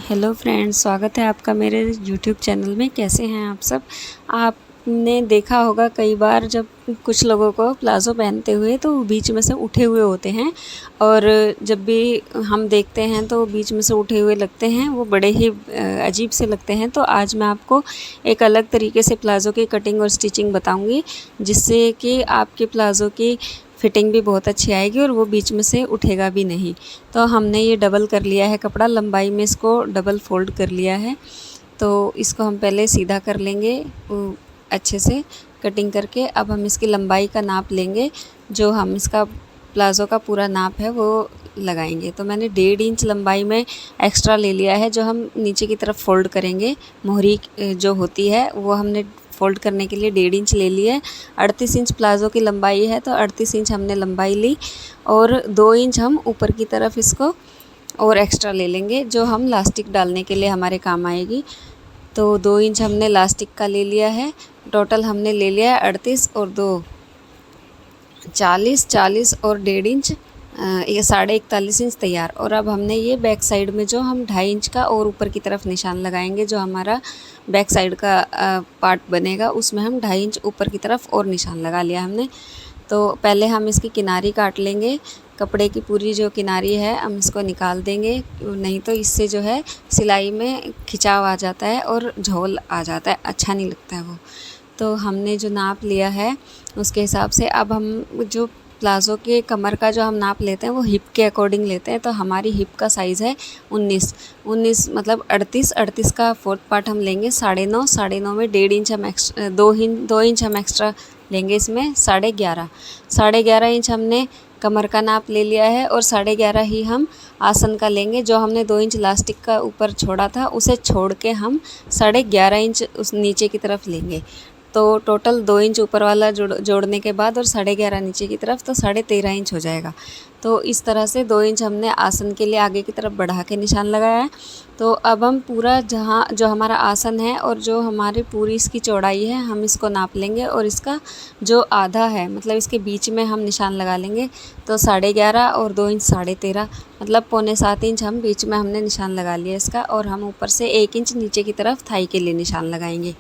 Hello friends, स्वागत है आपका मेरे यूट्यूब चैनल में। कैसे हैं आप सब। आपने देखा होगा कई बार जब कुछ लोगों को प्लाज़ो पहनते हुए तो बीच में से उठे हुए होते हैं, और जब भी हम देखते हैं तो बीच में से उठे हुए लगते हैं, वो बड़े ही अजीब से लगते हैं। तो आज मैं आपको एक अलग तरीके से प्लाज़ो की कटिंग और स्टिचिंग बताऊंगी, जिससे कि आपके प्लाज़ो की फिटिंग भी बहुत अच्छी आएगी और वो बीच में से उठेगा भी नहीं। तो हमने ये डबल कर लिया है कपड़ा, लंबाई में इसको डबल फोल्ड कर लिया है। तो इसको हम पहले सीधा कर लेंगे अच्छे से कटिंग करके। अब हम इसकी लंबाई का नाप लेंगे, जो हम इसका प्लाज़ो का पूरा नाप है वो लगाएंगे। तो मैंने 1.5 इंच लंबाई में एक्स्ट्रा ले लिया है, जो हम नीचे की तरफ फ़ोल्ड करेंगे। मोहरी जो होती है वो हमने फ़ोल्ड करने के लिए 1.5 इंच ले ली है। 38 इंच प्लाज़ो की लंबाई है, तो 38 इंच हमने लंबाई ली, और 2 इंच हम ऊपर की तरफ इसको और एक्स्ट्रा ले लेंगे, जो हम लास्टिक डालने के लिए हमारे काम आएगी। तो 2 इंच हमने लास्टिक का ले लिया है। टोटल हमने ले लिया है 38 और 2 40, 40 और 1.5 इंच, ये 41.5 इंच तैयार। और अब हमने ये बैक साइड में जो हम 2.5 इंच का और ऊपर की तरफ निशान लगाएंगे, जो हमारा बैक साइड का पार्ट बनेगा, उसमें हम 2.5 इंच ऊपर की तरफ और निशान लगा लिया हमने। तो पहले हम इसकी किनारी काट लेंगे। कपड़े की पूरी जो किनारी है हम इसको निकाल देंगे, नहीं तो इससे जो है सिलाई में खिंचाव आ जाता है और झोल आ जाता है, अच्छा नहीं लगता है वो। तो हमने जो नाप लिया है उसके हिसाब से अब हम जो प्लाज़ो के कमर का जो हम नाप लेते हैं वो हिप के अकॉर्डिंग लेते हैं। तो हमारी हिप का साइज़ है 19 मतलब 38 का फोर्थ पार्ट हम लेंगे 9.5, 9.5 में 1.5 इंच हम एक्स्ट्रा 2 इंच हम एक्स्ट्रा लेंगे, इसमें 11.5 इंच हमने कमर का नाप ले लिया है, और 11.5 ही हम आसन का लेंगे। जो हमने 2 इंच लास्टिक का ऊपर छोड़ा था उसे छोड़ के हम 11.5 इंच उस नीचे की तरफ लेंगे। तो टोटल 2 इंच ऊपर वाला जोड़ने के बाद और 11.5 नीचे की तरफ, तो 13.5 इंच हो जाएगा। तो इस तरह से 2 इंच हमने आसन के लिए आगे की तरफ बढ़ा के निशान लगाया है। तो अब हम पूरा जहाँ जो हमारा आसन है और जो हमारी पूरी इसकी चौड़ाई है हम इसको नाप लेंगे, और इसका जो आधा है मतलब इसके बीच में हम निशान लगा लेंगे। तो 11.5 और 2 इंच 13.5 मतलब 6.25 इंच हम बीच में हमने निशान लगा लिया इसका, और हम ऊपर से 1 इंच नीचे की तरफ थाई के लिए निशान लगाएंगे।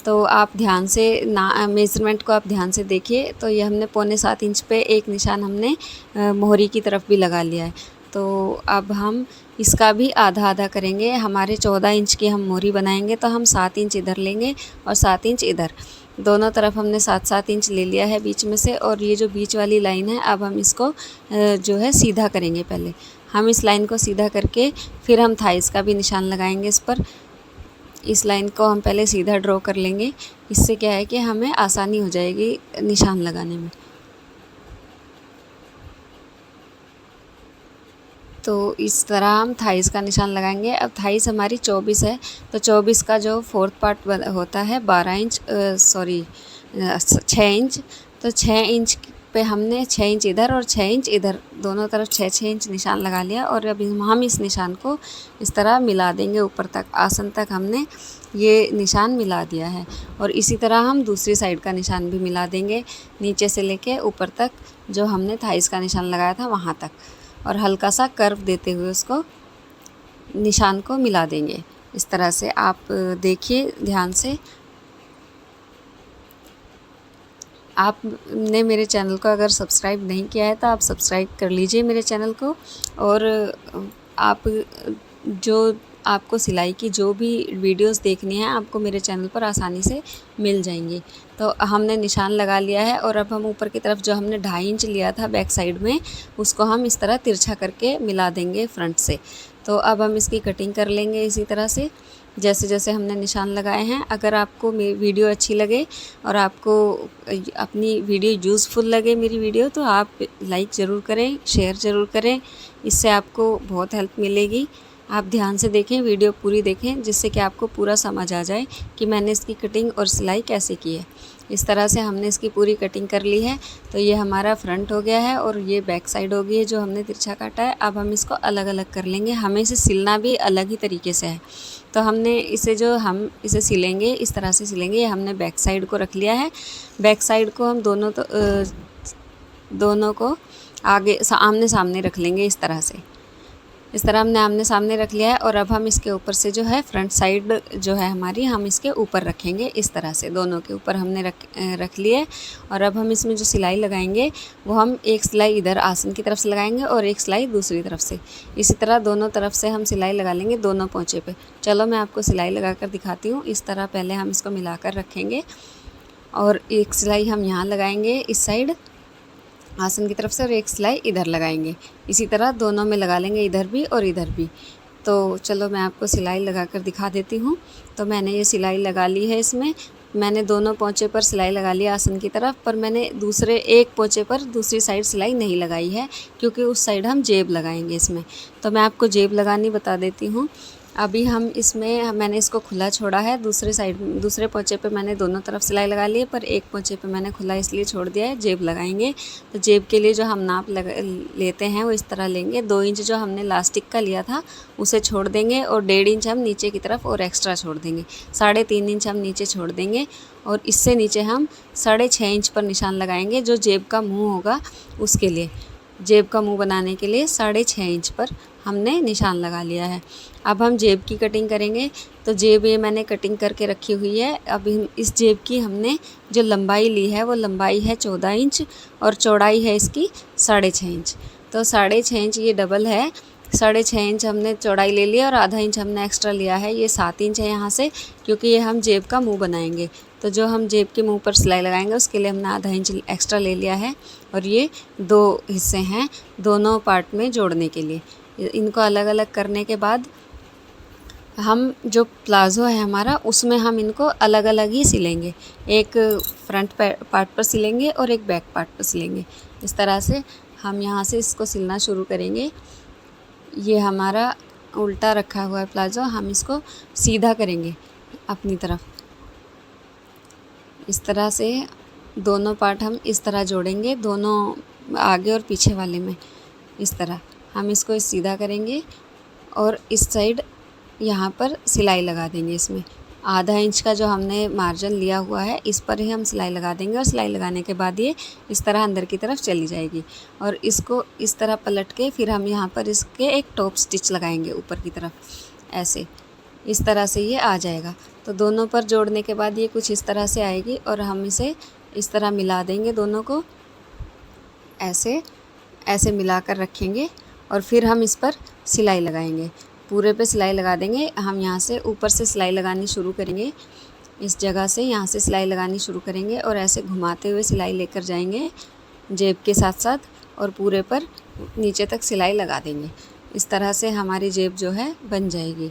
तो आप ध्यान से मेज़रमेंट को आप ध्यान से देखिए। तो ये हमने 6.25 इंच पे एक निशान हमने मोहरी की तरफ भी लगा लिया है। तो अब हम इसका भी आधा आधा करेंगे। हमारे 14 इंच की हम मोहरी बनाएंगे, तो हम 7 इंच इधर लेंगे और 7 इंच इधर, दोनों तरफ हमने 7-7 इंच ले लिया है बीच में से। और ये जो बीच वाली लाइन है अब हम इसको जो है सीधा करेंगे। पहले हम इस लाइन को सीधा करके फिर हम थाइस का भी निशान लगाएंगे इस पर। इस लाइन को हम पहले सीधा ड्रॉ कर लेंगे, इससे क्या है कि हमें आसानी हो जाएगी निशान लगाने में। तो इस तरह हम थाइस का निशान लगाएंगे। अब थाइस हमारी 24 है, तो 24 का जो फोर्थ पार्ट होता है 12 इंच 6 इंच। तो 6 इंच पे हमने 6 इंच इधर और 6 इंच इधर, दोनों तरफ 6-6 इंच निशान लगा लिया। और अभी हम इस निशान को इस तरह मिला देंगे ऊपर तक, आसन तक हमने ये निशान मिला दिया है। और इसी तरह हम दूसरी साइड का निशान भी मिला देंगे, नीचे से लेके ऊपर तक जो हमने थाइस का निशान लगाया था वहाँ तक, और हल्का सा कर्व देते हुए उसको निशान को मिला देंगे। इस तरह से आप देखिए ध्यान से। आपने मेरे चैनल को अगर सब्सक्राइब नहीं किया है तो आप सब्सक्राइब कर लीजिए मेरे चैनल को। और आप जो आपको सिलाई की जो भी वीडियोस देखनी है आपको मेरे चैनल पर आसानी से मिल जाएंगी। तो हमने निशान लगा लिया है, और अब हम ऊपर की तरफ जो हमने 2.5 इंच लिया था बैक साइड में, उसको हम इस तरह तिरछा करके मिला देंगे फ्रंट से। तो अब हम इसकी कटिंग कर लेंगे इसी तरह से जैसे जैसे हमने निशान लगाए हैं। अगर आपको मेरी वीडियो अच्छी लगे और आपको अपनी वीडियो यूज़फुल लगे मेरी वीडियो, तो आप लाइक ज़रूर करें, शेयर ज़रूर करें, इससे आपको बहुत हेल्प मिलेगी। आप ध्यान से देखें, वीडियो पूरी देखें, जिससे कि आपको पूरा समझ आ जाए कि मैंने इसकी कटिंग और सिलाई कैसे की है। इस तरह से हमने इसकी पूरी कटिंग कर ली है। तो ये हमारा फ्रंट हो गया है और ये बैक साइड हो गई है जो हमने तिरछा काटा है। अब हम इसको अलग अलग कर लेंगे, हमें इसे सिलना भी अलग ही तरीके से है। तो हमने इसे जो हम इसे सिलेंगे इस तरह से सिलेंगे। हमने बैक साइड को रख लिया है, बैक साइड को हम दोनों को आगे आमने सामने रख लेंगे इस तरह से। इस तरह हमने आमने सामने रख लिया है और अब हम इसके ऊपर से जो है फ्रंट साइड जो है हमारी, हम इसके ऊपर रखेंगे। इस तरह से दोनों के ऊपर हमने रख लिए। और अब हम इसमें जो सिलाई लगाएंगे वो हम एक सिलाई इधर आसन की तरफ से लगाएंगे और एक सिलाई दूसरी तरफ से। इसी तरह दोनों तरफ से हम सिलाई लगा लेंगे दोनों पोंचे पे। चलो मैं आपको सिलाई लगा कर दिखाती हूँ। इस तरह पहले हम इसको मिलाकर रखेंगे और एक सिलाई हम यहाँ लगाएंगे इस साइड आसन की तरफ से और एक सिलाई इधर लगाएंगे। इसी तरह दोनों में लगा लेंगे, इधर भी और इधर भी। तो चलो मैं आपको सिलाई लगा कर दिखा देती हूँ। तो मैंने ये सिलाई लगा ली है। इसमें मैंने दोनों पोंचे पर सिलाई लगा ली आसन की तरफ, पर मैंने दूसरे एक पोंचे पर दूसरी साइड सिलाई नहीं लगाई है, क्योंकि उस साइड हम जेब लगाएंगे इसमें। तो मैं आपको जेब लगानी बता देती हूँ। अभी हम इसमें मैंने इसको खुला छोड़ा है, दूसरे पोंचे पे मैंने दोनों तरफ सिलाई लगा ली है, पर एक पोंचे पे मैंने खुला इसलिए छोड़ दिया है। जेब लगाएंगे तो जेब के लिए जो हम नाप लेते हैं वो इस तरह लेंगे। 2 इंच जो हमने लास्टिक का लिया था उसे छोड़ देंगे और 1.5 इंच हम नीचे की तरफ और एक्स्ट्रा छोड़ देंगे। 3.5 इंच हम नीचे छोड़ देंगे और इससे नीचे हम 6.5 इंच पर निशान लगाएंगे, जो जेब का मुँह होगा उसके लिए। जेब का मुंह बनाने के लिए 6.5 इंच पर हमने निशान लगा लिया है। अब हम जेब की कटिंग करेंगे। तो जेब ये मैंने कटिंग करके रखी हुई है। अब इस जेब की हमने जो लंबाई ली है वो लंबाई है 14 इंच और चौड़ाई है इसकी 6.5 इंच। तो 6.5 इंच ये डबल है। 6.5 इंच हमने चौड़ाई ले लिया और आधा इंच हमने एक्स्ट्रा लिया है। ये 7 इंच है यहाँ से, क्योंकि ये हम जेब का मुंह बनाएंगे। तो जो हम जेब के मुंह पर सिलाई लगाएंगे उसके लिए हमने आधा इंच एक्स्ट्रा ले लिया है। और ये 2 हिस्से हैं दोनों पार्ट में जोड़ने के लिए। इनको अलग अलग करने के बाद हम जो प्लाज़ो है हमारा उसमें हम इनको अलग अलग ही सिलेंगे। एक फ्रंट पार्ट पर सिलेंगे और एक बैक पार्ट पर सिलेंगे। इस तरह से हम यहाँ से इसको सिलना शुरू करेंगे। ये हमारा उल्टा रखा हुआ है प्लाज़ो, हम इसको सीधा करेंगे अपनी तरफ। इस तरह से दोनों पार्ट हम इस तरह जोड़ेंगे, दोनों आगे और पीछे वाले में। इस तरह हम इसको सीधा करेंगे और इस साइड यहाँ पर सिलाई लगा देंगे। इसमें आधा इंच का जो हमने मार्जिन लिया हुआ है इस पर ही हम सिलाई लगा देंगे और सिलाई लगाने के बाद ये इस तरह अंदर की तरफ चली जाएगी। और इसको इस तरह पलट के फिर हम यहाँ पर इसके एक टॉप स्टिच लगाएंगे ऊपर की तरफ, ऐसे इस तरह से ये आ जाएगा। तो दोनों पर जोड़ने के बाद ये कुछ इस तरह से आएगी और हम इसे इस तरह मिला देंगे, दोनों को ऐसे ऐसे मिला कर रखेंगे और फिर हम इस पर सिलाई लगाएंगे। पूरे पे सिलाई लगा देंगे। हम यहाँ से ऊपर से सिलाई लगानी शुरू करेंगे, इस जगह से यहाँ से सिलाई लगानी शुरू करेंगे और ऐसे घुमाते हुए सिलाई लेकर जाएंगे जेब के साथ साथ और पूरे पर नीचे तक सिलाई लगा देंगे। इस तरह से हमारी जेब जो है बन जाएगी।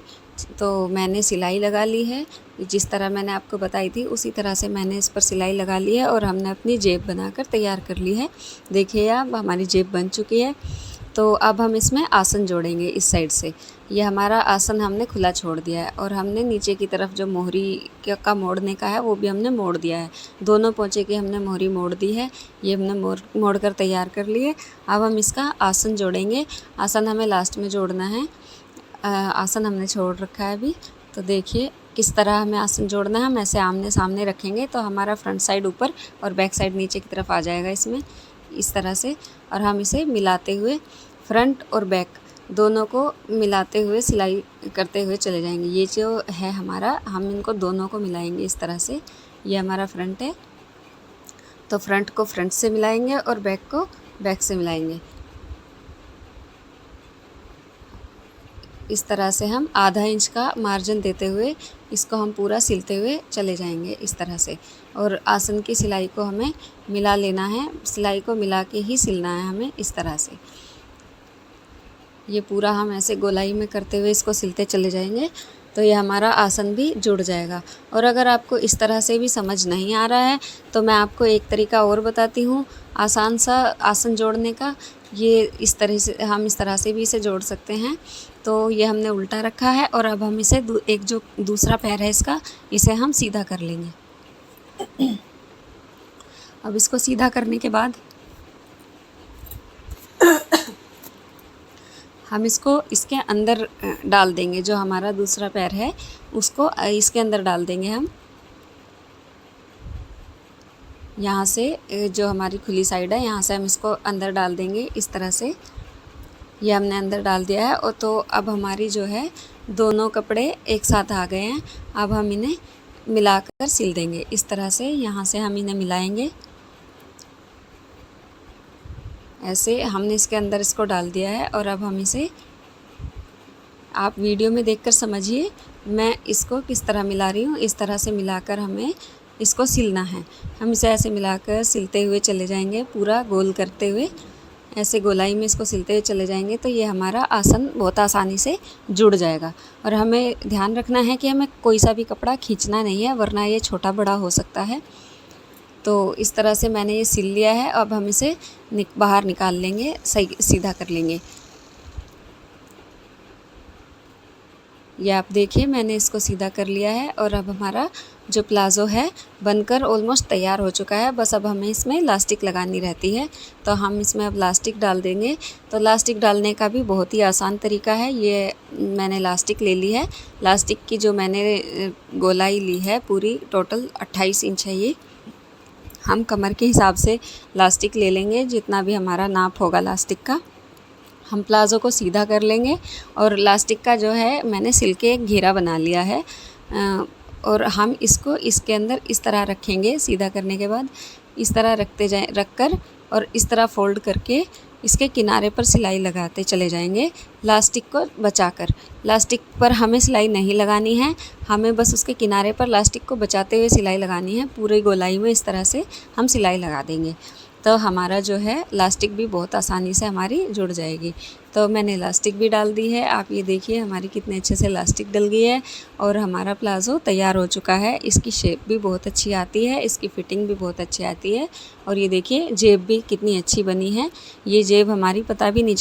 तो मैंने सिलाई लगा ली है, जिस तरह मैंने आपको बताई थी उसी तरह से मैंने इस पर सिलाई लगा ली है और हमने अपनी जेब बनाकर तैयार कर ली है। देखिए अब हमारी जेब बन चुकी है। तो अब हम इसमें आसन जोड़ेंगे इस साइड से। ये हमारा आसन हमने खुला छोड़ दिया है और हमने नीचे की तरफ जो मोहरी का मोड़ने का है वो भी हमने मोड़ दिया है। दोनों पोंचे की हमने मोहरी मोड़ दी है, ये हमने मोड़ कर तैयार कर लिए। अब हम इसका आसन जोड़ेंगे। आसन हमें लास्ट में जोड़ना है। आसन हमने छोड़ रखा है अभी। तो देखिए किस तरह हमें आसन जोड़ना है। हम ऐसे आमने सामने रखेंगे तो हमारा फ्रंट साइड ऊपर और बैक साइड नीचे की तरफ आ जाएगा इसमें, इस तरह से। और हम इसे मिलाते हुए फ्रंट और बैक दोनों को मिलाते हुए सिलाई करते हुए चले जाएंगे। ये जो है हमारा, हम इनको दोनों को मिलाएंगे इस तरह से। ये हमारा फ्रंट है तो फ्रंट को फ्रंट से मिलाएंगे और बैक को बैक से मिलाएंगे। इस तरह से हम आधा इंच का मार्जिन देते हुए इसको हम पूरा सिलते हुए चले जाएंगे इस तरह से। और आसन की सिलाई को हमें मिला लेना है, सिलाई को मिला के ही सिलना है हमें इस तरह से। ये पूरा हम ऐसे गोलाई में करते हुए इसको सिलते चले जाएंगे तो ये हमारा आसन भी जुड़ जाएगा। और अगर आपको इस तरह से भी समझ नहीं आ रहा है तो मैं आपको एक तरीका और बताती हूँ आसान सा आसन जोड़ने का। ये इस तरह से हम इस तरह से भी इसे जोड़ सकते हैं। तो ये हमने उल्टा रखा है और अब हम इसे एक जो दूसरा पैर है इसका, इसे हम सीधा कर लेंगे। अब इसको सीधा करने के बाद हम इसको इसके अंदर डाल देंगे। जो हमारा दूसरा पैर है उसको इसके अंदर डाल देंगे हम। यहाँ से जो हमारी खुली साइड है यहाँ से हम इसको अंदर डाल देंगे इस तरह से। ये हमने अंदर डाल दिया है। और तो अब हमारी जो है दोनों कपड़े एक साथ आ गए हैं। अब हम इन्हें मिलाकर सिल देंगे। इस तरह से यहाँ से हम इन्हें मिलाएंगे। ऐसे हमने इसके अंदर इसको डाल दिया है और अब हम इसे, आप वीडियो में देखकर समझिए मैं इसको किस तरह मिला रही हूँ। इस तरह से मिलाकर हमें इसको सिलना है। हम इसे ऐसे मिलाकर सिलते हुए चले जाएंगे, पूरा गोल करते हुए ऐसे गोलाई में इसको सिलते हुए चले जाएंगे तो ये हमारा आसन बहुत आसानी से जुड़ जाएगा। और हमें ध्यान रखना है कि हमें कोई सा भी कपड़ा खींचना नहीं है, वरना ये छोटा बड़ा हो सकता है। तो इस तरह से मैंने ये सिल लिया है। अब हम इसे बाहर निकाल लेंगे, सही सीधा कर लेंगे। ये आप देखिए मैंने इसको सीधा कर लिया है और अब हमारा जो प्लाज़ो है बनकर ऑलमोस्ट तैयार हो चुका है। बस अब हमें इसमें लास्टिक लगानी रहती है, तो हम इसमें अब लास्टिक डाल देंगे। तो लास्टिक डालने का भी बहुत ही आसान तरीका है। ये मैंने लास्टिक ले ली है। लास्टिक की जो मैंने गोलाई ली है पूरी टोटल 28 इंच है। ये हम कमर के हिसाब से लास्टिक ले लेंगे, जितना भी हमारा नाप होगा लास्टिक का। हम प्लाज़ो को सीधा कर लेंगे और लास्टिक का जो है मैंने सिल के एक घेरा बना लिया है। और हम इसको इसके अंदर इस तरह रखेंगे। सीधा करने के बाद इस तरह रख कर और इस तरह फ़ोल्ड करके इसके किनारे पर सिलाई लगाते चले जाएंगे, लास्टिक को बचाकर। लास्टिक पर हमें सिलाई नहीं लगानी है, हमें बस उसके किनारे पर लास्टिक को बचाते हुए सिलाई लगानी है। पूरी गोलाई में इस तरह से हम सिलाई लगा देंगे तो हमारा जो है लास्टिक भी बहुत आसानी से हमारी जुड़ जाएगी। तो मैंने लास्टिक भी डाल दी है। आप ये देखिए हमारी कितने अच्छे से लास्टिक डल गई है और हमारा प्लाज़ो तैयार हो चुका है। इसकी शेप भी बहुत अच्छी आती है, इसकी फ़िटिंग भी बहुत अच्छी आती है। और ये देखिए जेब भी कितनी अच्छी बनी है। ये जेब हमारी पता भी नहीं